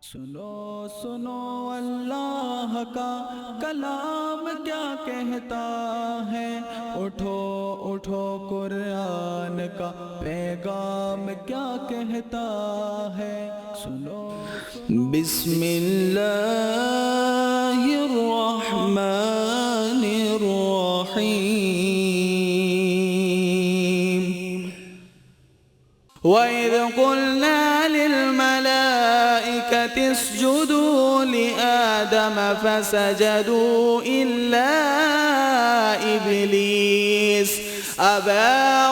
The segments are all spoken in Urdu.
سنو سنو اللہ کا کلام کیا کہتا ہے، اٹھو اٹھو قرآن کا پیغام کیا کہتا ہے، سنو بسم اللہ الرحمن الرحیم وَإِذْ قُلْنَا لِلْمَلَائِكَةِ اسْجُدُوا لِآدَمَ فَسَجَدُوا إِلَّا إِبْلِيسَ أَبَى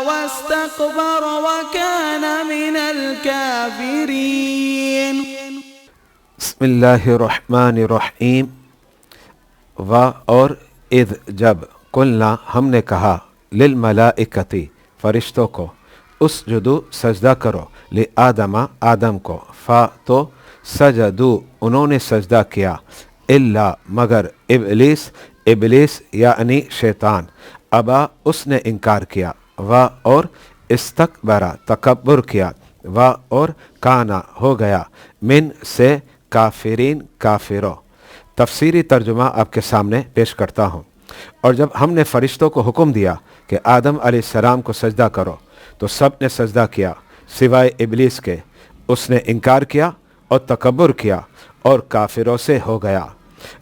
وَاسْتَكْبَرَ وَكَانَ مِنَ الْكَافِرِينَ۔ بسم اللہ الرحمن الرحیم۔ اور اذ جب قلنا ہم نے کہا للملائکتی فرشتوں کو اسجدو سجدہ کرو لآدم آدم کو تو سجدو انہوں نے سجدہ کیا الا مگر ابلیس یعنی شیطان ابا اس نے انکار کیا اور استکبرا تکبر کیا اور کانا ہو گیا من سے کافرین کافروں۔ تفسیری ترجمہ آپ کے سامنے پیش کرتا ہوں۔ اور جب ہم نے فرشتوں کو حکم دیا کہ آدم علیہ السلام کو سجدہ کرو تو سب نے سجدہ کیا سوائے ابلیس کے، اس نے انکار کیا اور تکبر کیا اور کافروں سے ہو گیا۔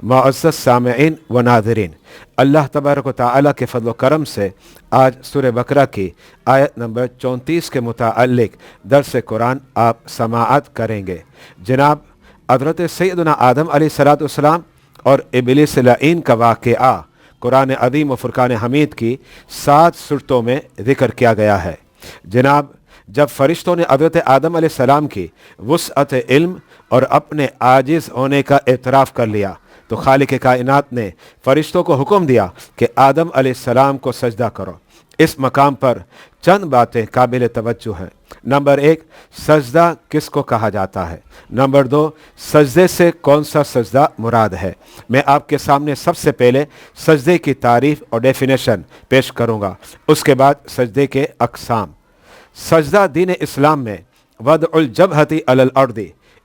معزز سامعین و ناظرین، اللہ تبارک و تعالیٰ کے فضل و کرم سے آج سورہ بقرہ کی آیت نمبر 34 کے متعلق درس قرآن آپ سماعت کریں گے۔ جناب حضرت سیدنا آدم علیہ السلام اور ابلیس لعین کا واقعہ قرآن عظیم و فرقان حمید کی 7 سورتوں میں ذکر کیا گیا ہے۔ جناب جب فرشتوں نے حضرت آدم علیہ السلام کی وسعت علم اور اپنے عاجز ہونے کا اعتراف کر لیا تو خالق کائنات نے فرشتوں کو حکم دیا کہ آدم علیہ السلام کو سجدہ کرو۔ اس مقام پر چند باتیں قابل توجہ ہیں۔ نمبر 1، سجدہ کس کو کہا جاتا ہے؟ نمبر 2، سجدے سے کون سا سجدہ مراد ہے؟ میں آپ کے سامنے سب سے پہلے سجدے کی تعریف اور ڈیفینیشن پیش کروں گا، اس کے بعد سجدے کے اقسام۔ سجدہ دین اسلام میں وضع الجبہۃ علی الارض،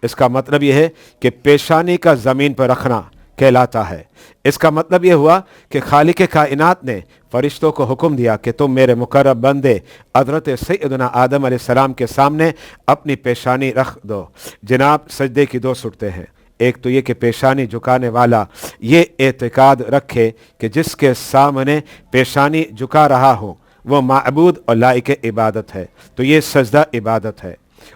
اس کا مطلب یہ ہے کہ پیشانی کا زمین پر رکھنا کہلاتا ہے۔ اس کا مطلب یہ ہوا کہ خالق کائنات نے فرشتوں کو حکم دیا کہ تم میرے مقرب بندے حضرت سیدنا آدم علیہ السلام کے سامنے اپنی پیشانی رکھ دو۔ جناب سجدے کی 2 صورتیں ہیں، ایک تو یہ کہ پیشانی جھکانے والا یہ اعتقاد رکھے کہ جس کے سامنے پیشانی جھکا رہا ہوں وہ معبود اور لائق عبادت ہے، تو یہ سجدہ عبادت ہے،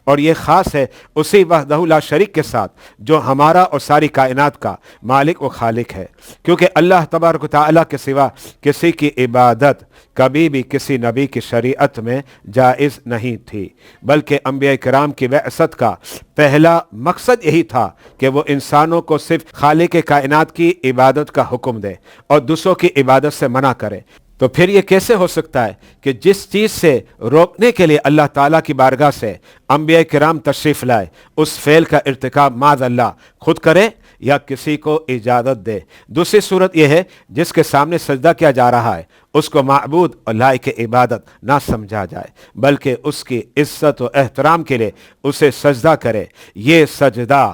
اور یہ خاص ہے اسی وحدہ لا شریک کے ساتھ جو ہمارا اور ساری کائنات کا مالک و خالق ہے، کیونکہ اللہ تبارک و تعالیٰ کے سوا کسی کی عبادت کبھی بھی کسی نبی کی شریعت میں جائز نہیں تھی، بلکہ انبیاء کرام کی بعثت کا پہلا مقصد یہی تھا کہ وہ انسانوں کو صرف خالق کائنات کی عبادت کا حکم دے اور دوسروں کی عبادت سے منع کرے۔ تو پھر یہ کیسے ہو سکتا ہے کہ جس چیز سے روکنے کے لیے اللہ تعالیٰ کی بارگاہ سے انبیاء کرام تشریف لائے اس فعل کا ارتکاب معاذ اللہ خود کرے یا کسی کو اجازت دے؟ دوسری صورت یہ ہے جس کے سامنے سجدہ کیا جا رہا ہے اس کو معبود اور لائق عبادت نہ سمجھا جائے، بلکہ اس کی عزت و احترام کے لیے اسے سجدہ کرے۔ یہ سجدہ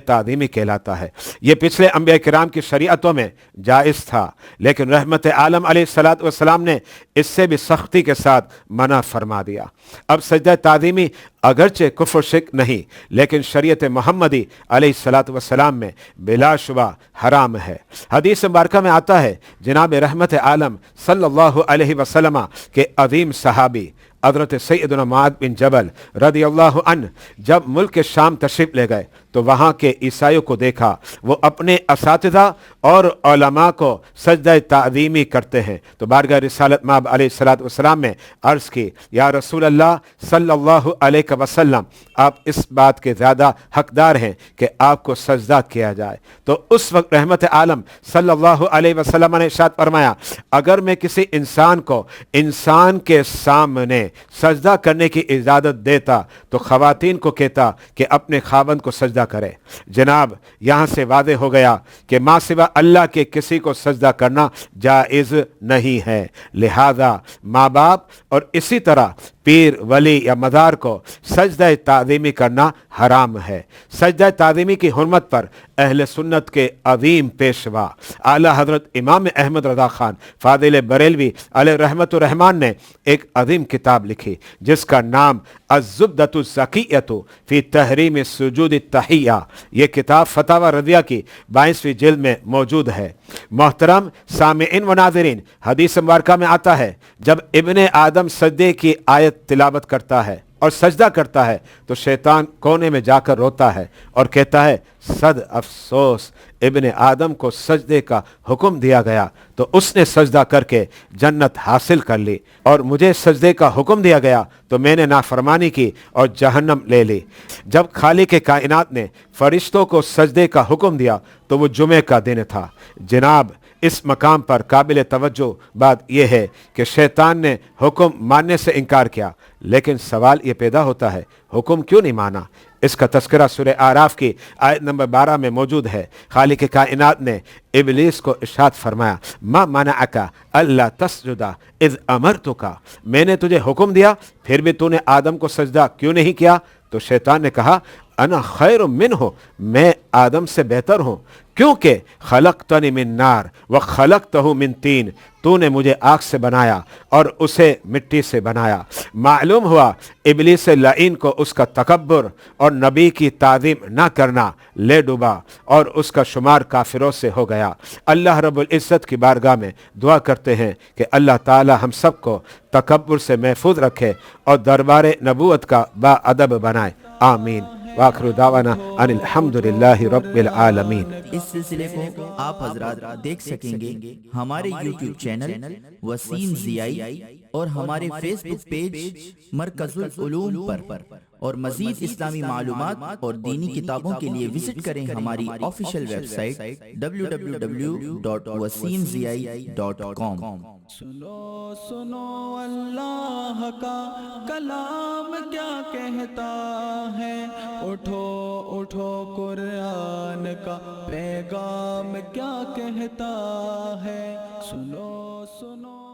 تعظیمی کہلاتا ہے۔ یہ پچھلے انبیاء کرام کی شریعتوں میں جائز تھا، لیکن رحمت عالم علیہ السلام نے اس سے بھی سختی کے ساتھ منع فرما دیا۔ اب سجدہ تعظیمی اگرچہ کفر شرک نہیں، لیکن شریعت محمدی علیہ السلام میں بلا شبہ حرام ہے۔ حدیث مبارکہ میں آتا ہے جناب رحمت عالم صلی اللہ علیہ وسلم کے عظیم صحابی حضرت سیدنا معاذ بن جبل رضی اللہ عنہ جب ملک شام تشریف لے گئے تو وہاں کے عیسائیوں کو دیکھا وہ اپنے اساتذہ اور علماء کو سجدہ تعظیمی کرتے ہیں، تو بارگاہ رسالت مآب علیہ السلام میں عرض کی یا رسول اللہ صلی اللہ علیہ وسلم، آپ اس بات کے زیادہ حقدار ہیں کہ آپ کو سجدہ کیا جائے۔ تو اس وقت رحمت عالم صلی اللہ علیہ وسلم نے ارشاد فرمایا اگر میں کسی انسان کو انسان کے سامنے سجدہ کرنے کی اجازت دیتا تو خواتین کو کہتا کہ اپنے خاوند کو سجدہ کرے۔ جناب یہاں سے واضح ہو گیا کہ ماں سوا اللہ کے کسی کو سجدہ کرنا جائز نہیں ہے، لہذا ماں باپ اور اسی طرح پیر ولی یا مزار کو سجدہ تعظیمی کرنا حرام ہے۔ سجدہ تعظیمی کی حرمت پر اہل سنت کے عظیم پیشوا اعلیٰ حضرت امام احمد رضا خان فاضل بریلوی علیہ رحمت الرحمن نے ایک عظیم کتاب لکھی جس کا نام الزبدۃ الزکیۃ فی تحریم سجود التحیہ۔ یہ کتاب فتاوی رضیہ کی 22ویں جلد میں موجود ہے۔ محترم سامعین و ناظرین، حدیث مبارکہ میں آتا ہے جب ابن آدم سجدے کی آیت تلاوت کرتا ہے اور سجدہ کرتا ہے تو شیطان کونے میں جا کر روتا ہے اور کہتا ہے صد افسوس، ابن آدم کو سجدے کا حکم دیا گیا تو اس نے سجدہ کر کے جنت حاصل کر لی، اور مجھے سجدے کا حکم دیا گیا تو میں نے نافرمانی کی اور جہنم لے لی۔ جب خالق کائنات نے فرشتوں کو سجدے کا حکم دیا تو وہ جمعے کا دن تھا۔ جناب اس مقام پر قابل توجہ بات یہ ہے کہ شیطان نے حکم ماننے سے انکار کیا، لیکن سوال یہ پیدا ہوتا ہے حکم کیوں نہیں مانا؟ اس کا تذکرہ سورہ اعراف کی آیت نمبر 12 میں موجود ہے۔ خالق کائنات نے ابلیس کو ارشاد فرمایا ما منعک الا تسجد اذ امرتک، میں نے تجھے حکم دیا پھر بھی تو نے آدم کو سجدہ کیوں نہیں کیا؟ تو شیطان نے کہا انا خیر منہ، میں آدم سے بہتر ہوں، کیونکہ خلقتنی من نار وخلقتہ من طین، تو نے مجھے آگ سے بنایا اور اسے مٹی سے بنایا۔ معلوم ہوا ابلیس لعین کو اس کا تکبر اور نبی کی تعظیم نہ کرنا لے ڈوبا اور اس کا شمار کافروں سے ہو گیا۔ اللہ رب العزت کی بارگاہ میں دعا کرتے ہیں کہ اللہ تعالی ہم سب کو تکبر سے محفوظ رکھے اور دربار نبوت کا با ادب بنائے، آمین۔ وآخر دعوانا ان الحمدللہ رب العالمین۔ اس سلسلے کو آپ حضرات دیکھ سکیں گے ہمارے یوٹیوب چینل وسیم ضیائی اور ہمارے فیس بک پیج مرکز العلوم پر، اور مزید اسلامی معلومات اور دینی کتابوں کے لیے وزٹ کریں ہماری آفیشیل ویب سائٹ www.wasimziai.com۔ سنو سنو اللہ کا کلام کیا کہتا ہے، اٹھو اٹھو قرآن کا پیغام کیا کہتا ہے، سنو سنو